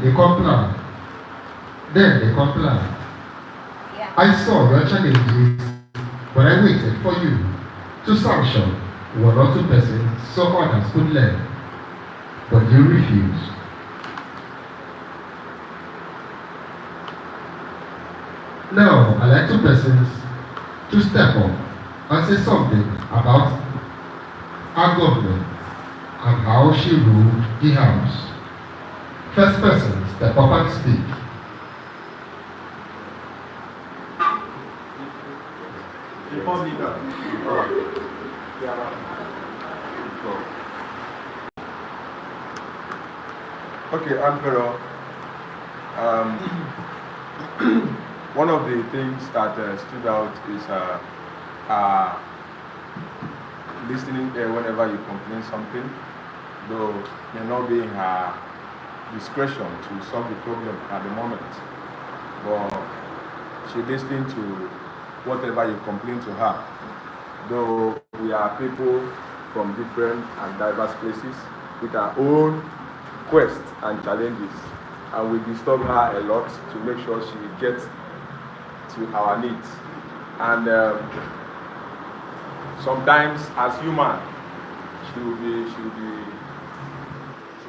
they comply. Then they comply. Yeah. I saw your challenges, but I waited for you to sanction one or two persons so others could learn. But you refused. Now, I'd like two persons to step up and say something about our government and how she ruled the house. First person, step up and speak. Okay, Emperor. One of the things that stood out is listening whenever you complain something, though may not be in her discretion to solve the problem at the moment. But she listened to whatever you complain to her. Though we are people from different and diverse places with our own quests and challenges, and we disturb her a lot to make sure she gets to our needs. And sometimes as human, she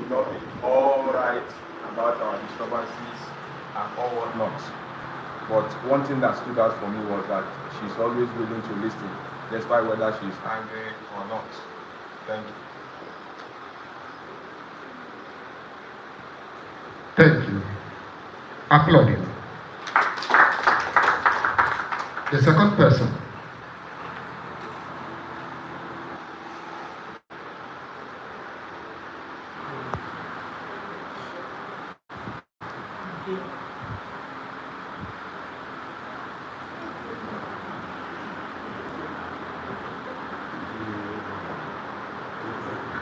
not be all right about our disturbances and all whatnot. But one thing that stood out for me was that she's always willing to listen, despite whether she's angry or not. Thank you. Thank you. Applauding. The second person.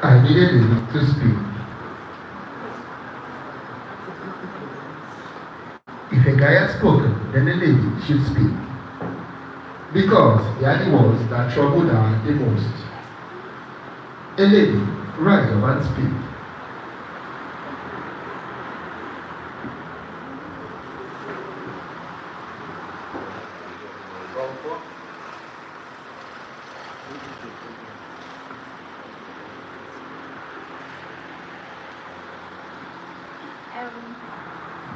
I needed you to speak. If a guy has spoken, then a lady should speak. Because they are the ones that trouble her the most. A lady, rise up and speak.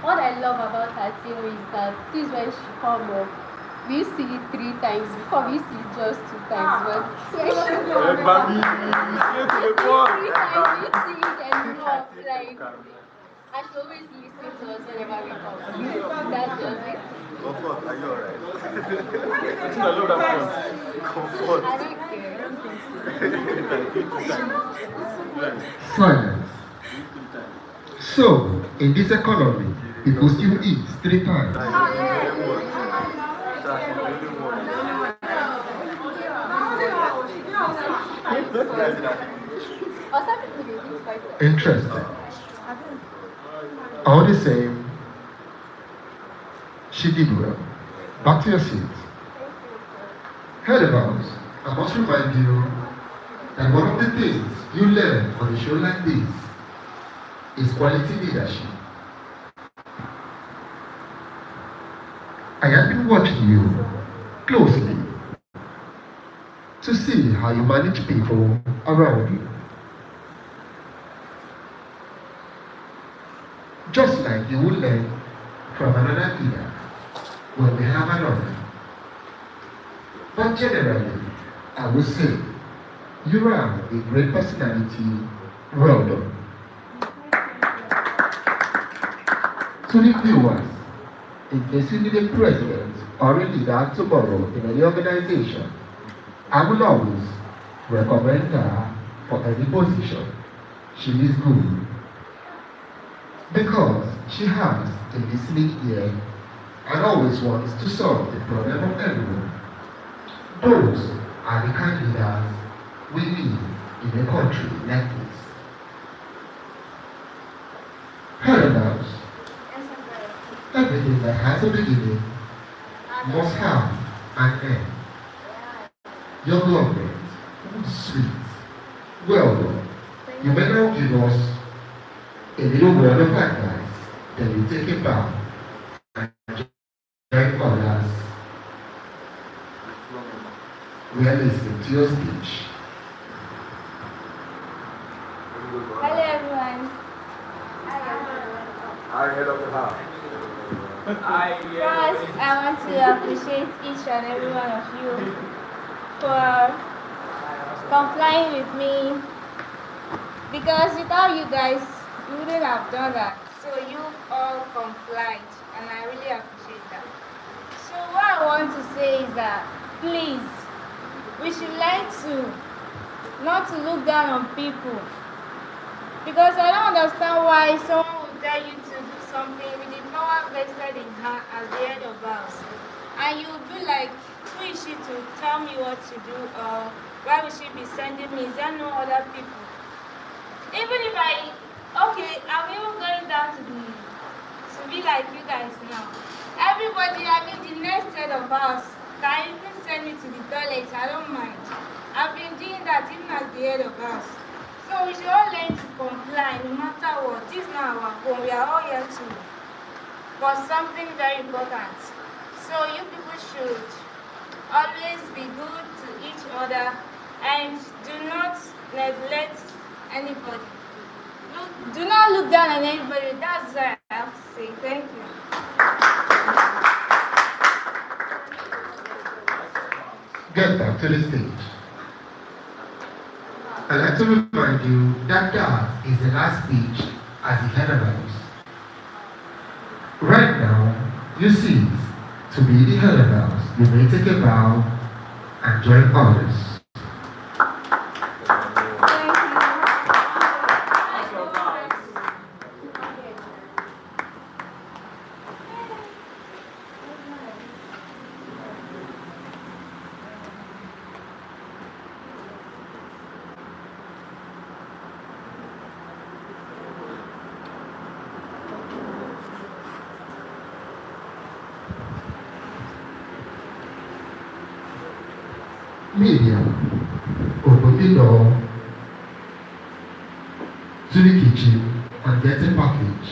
What I love about her team is that since when she come up, we see it 3 times. Before we see it just 2 times, but when she come up, we see it 3 times, we see it enough. Like, and she always listen to us whenever we come. That does it. Comfort, are you alright? I don't care. Silence. So, in this economy, people still eat 3 times. Interesting. All the same, she did well. Back to your seat. Headabouts, I must remind you that one of the things you learn on a show like this is quality leadership. I have been watching you closely to see how you manage people around you. Just like you would learn from another leader when we have another. But generally, I would say you are a great personality. Well done. To the viewers, in case you need a president or a leader tomorrow in any organization, I will always recommend her for any position. She is good because she has a listening ear and always wants to solve the problem of everyone. Those are the kind of leaders we need in a country like this. Hereabouts, everything that has a beginning must have an end. Your government was sweet. Well done. You may now give us a little word of advice will take a bow and join others who are listening to your speech. Hello everyone. I head of the house. First, I want to appreciate each and every one of you for complying with me, because without you guys, we wouldn't have done that. So you all complied, and I really appreciate that. So what I want to say is that, please, we should learn to not to look down on people, because I don't understand why someone would tell you to do something with the power vested in her as the head of house, and you would be like, who is she to tell me what to do, or why would she be sending me? Is there no other people? Even if okay, I'm even going down to be like you guys now. Everybody, I mean the next head of house, can even send me to the toilet, I don't mind. I've been doing that even as the head of house. So we should all learn to comply no matter what. This is not our home. We are all here for something very important. So you people should always be good to each other and do not neglect anybody. Do not look down on anybody. That's what I have to say. Thank you. Get back to the stage. I'd like to remind you that that is the last speech as the head of house. Right now, you cease to be the head of house. You may take a bow and join others. Media, open the door to the kitchen and get a package.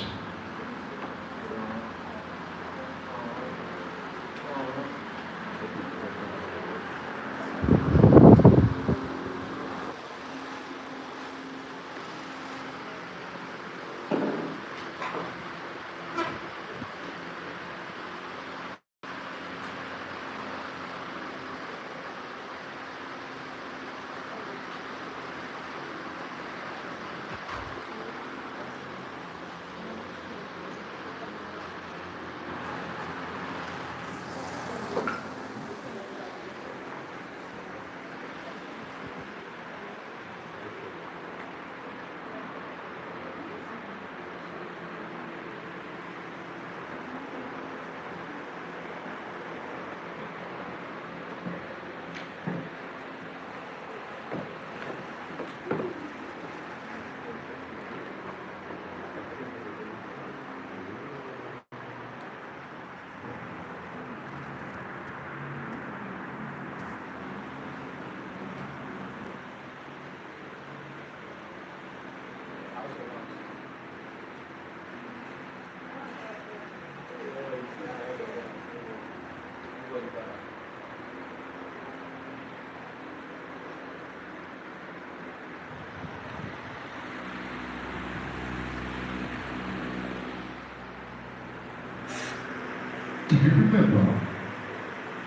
If you remember,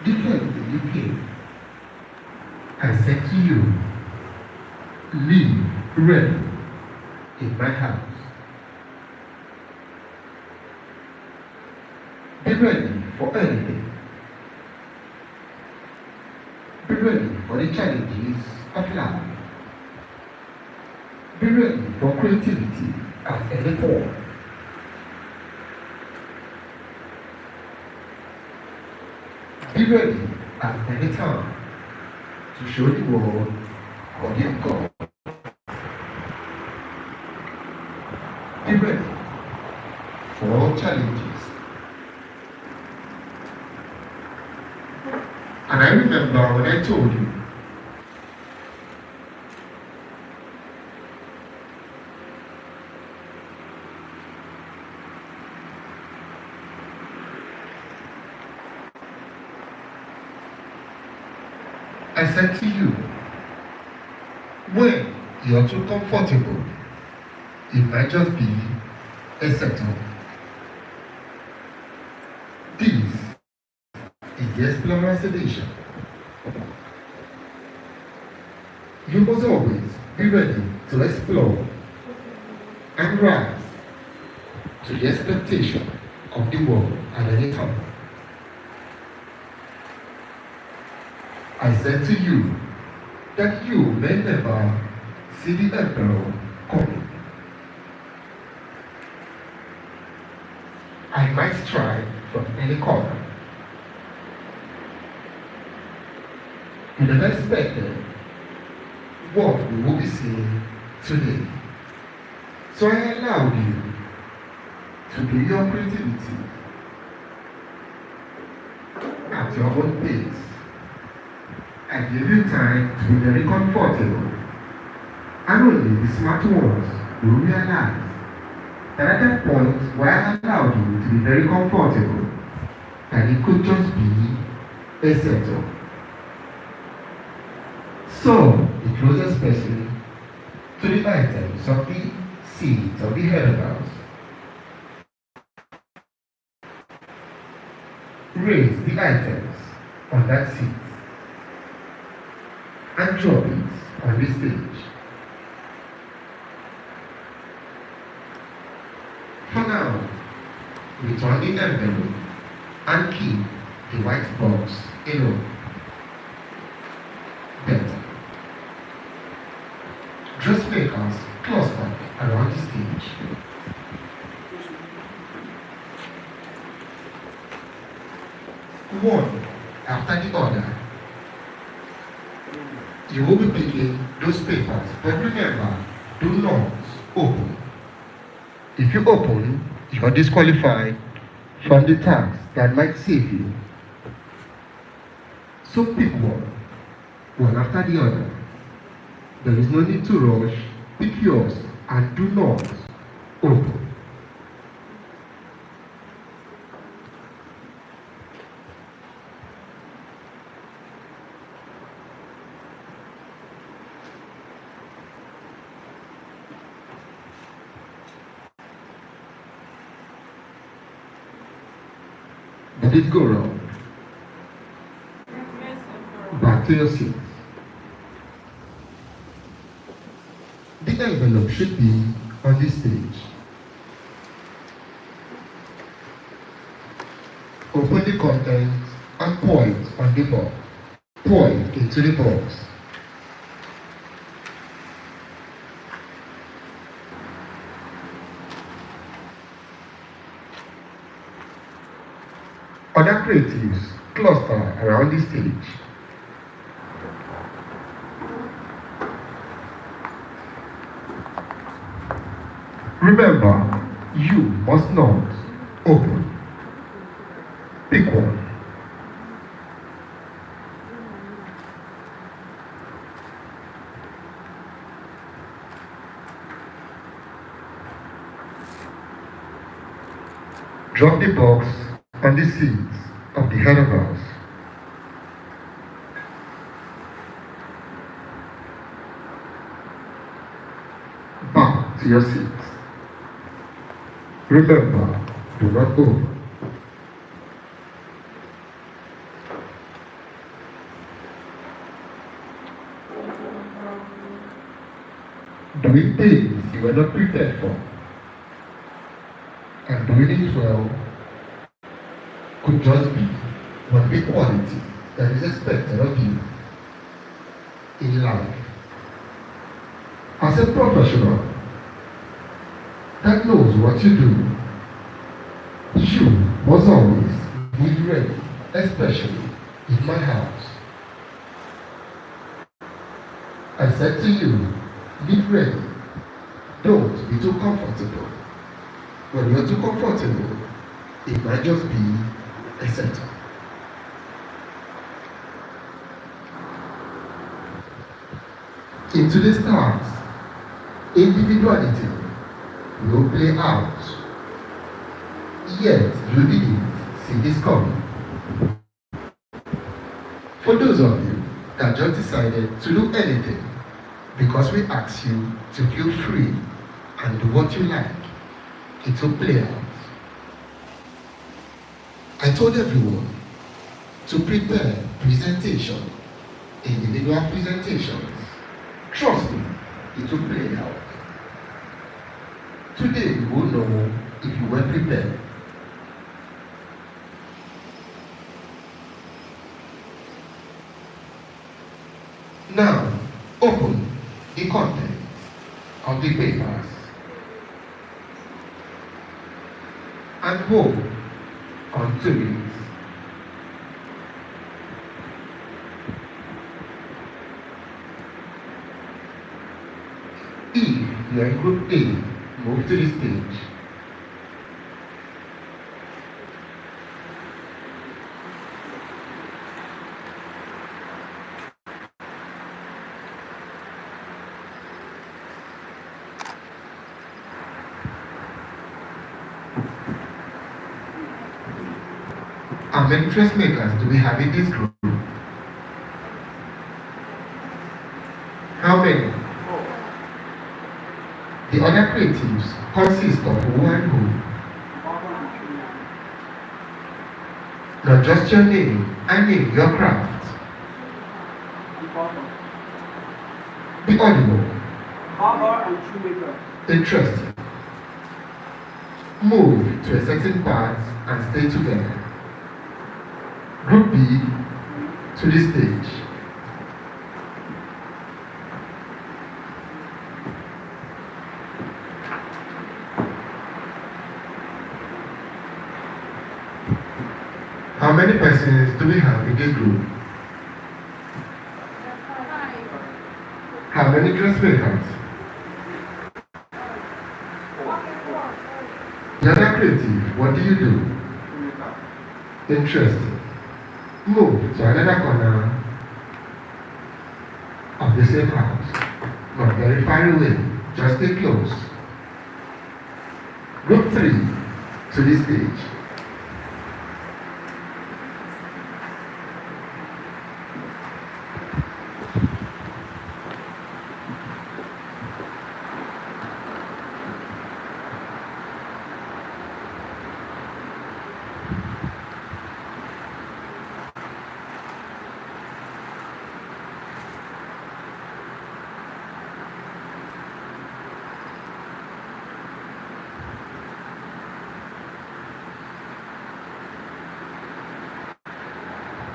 the first day you came, I said to you, leave ready in my house. Be ready for anything. Be ready for the challenges of life. Be ready for creativity at any point. Be ready at any time to show the world what you've got. Be ready for all challenges. And I remember when I told you, I said to you, when you're too comfortable, it might just be a setup. This is the explorer's edition. You must always be ready to explore and rise to the expectation of the world at any time. I said to you that you may never see the emperor coming. I might strike from any corner. You never expected what we will be seeing today. So I allowed you to do your creativity at your own pace. I gave you time to be very comfortable. And only the smart ones will realize that at that point where I allowed you to be very comfortable, that it could just be a setup. So, the closest person to the items of the seeds of the herbals raise the items on that seat and drop it on the stage. For now, return the envelope and keep the white box alone. Better. Dressmakers cluster around the stage. One after the other. You will be picking those papers, but remember, do not open. If you open, you are disqualified from the task that might save you. So pick one after the other. There is no need to rush. Pick yours and do not open. Did it go wrong? Back to your seat. The envelope should be on the stage. Open the contents and pour it on the box. Pour it into the box. Other creatives cluster around the stage. Remember, you must not open. Pick one. Drop the box on the seats of the herbals. Back to your seats. Remember, do not open. Doing things you were not prepared for and doing it well could just be one big quality that is expected of you in life. As a professional that knows what you do, you must always be ready, especially in my house. I said to you, live ready. Don't be too comfortable. When you're too comfortable, it might just be a setup. In today's times, individuality will play out. Yet you didn't see this coming. For those of you that just decided to do anything because we asked you to feel free and do what you like, it will play out. I told everyone to prepare presentation, individual presentations. Trust me, it will play out. Today you will know if you were prepared. Now, open the content of the papers and hold on to it. If you are in group A, move to the stage. How many dressmakers do we have in this group? How many? The other creatives consist of who and who. Not just your name, I mean your craft. The audible. Barber and shoemaker. Interesting. Move to a certain part and stay together. Group B to the stage. How many persons do we have in this group? How many dressmakers? The other creative, what do you do? Interesting. Move to another corner of the same house. Not very far away, just stay close. Group 3 to the stage.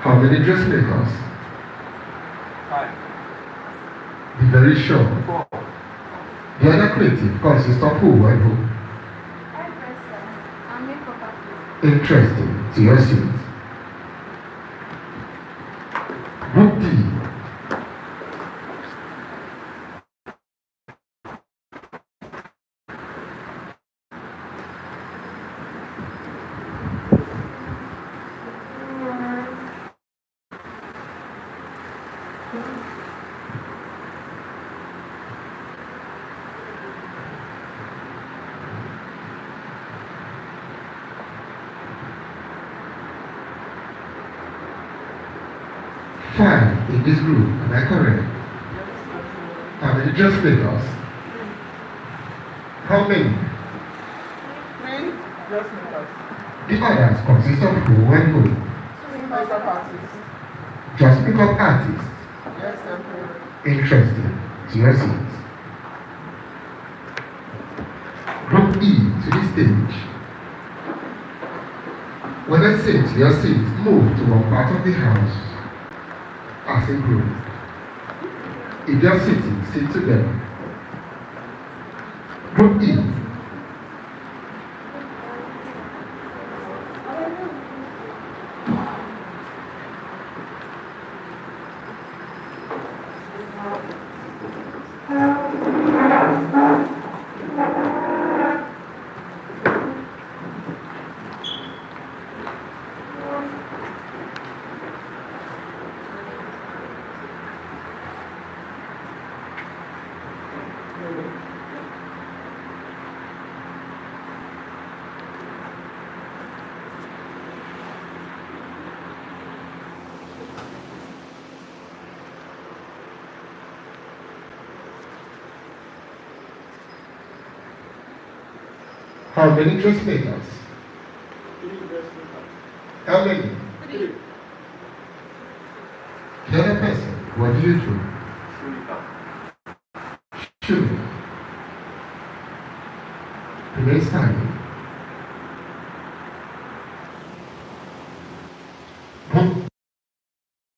How many dressmakers? 5. Be very sure. 4. The other creative consists of who and who? Interesting. To your seat. Group D. Five in this group, am I correct? How many dressmakers? How many? 3 dressmakers. The others consist of who and who? Makeup artists. Just makeup artists. Yes, Emperor. Interesting. To your seat. Group E to the stage. When I say to your seat, move to one part of the house as a group. If you're sitting, sit together. Group E. How many dressmakers? 3 dressmakers. How many? 3. The other person, what do you do? Shoemaker. Shoot. Remain standing.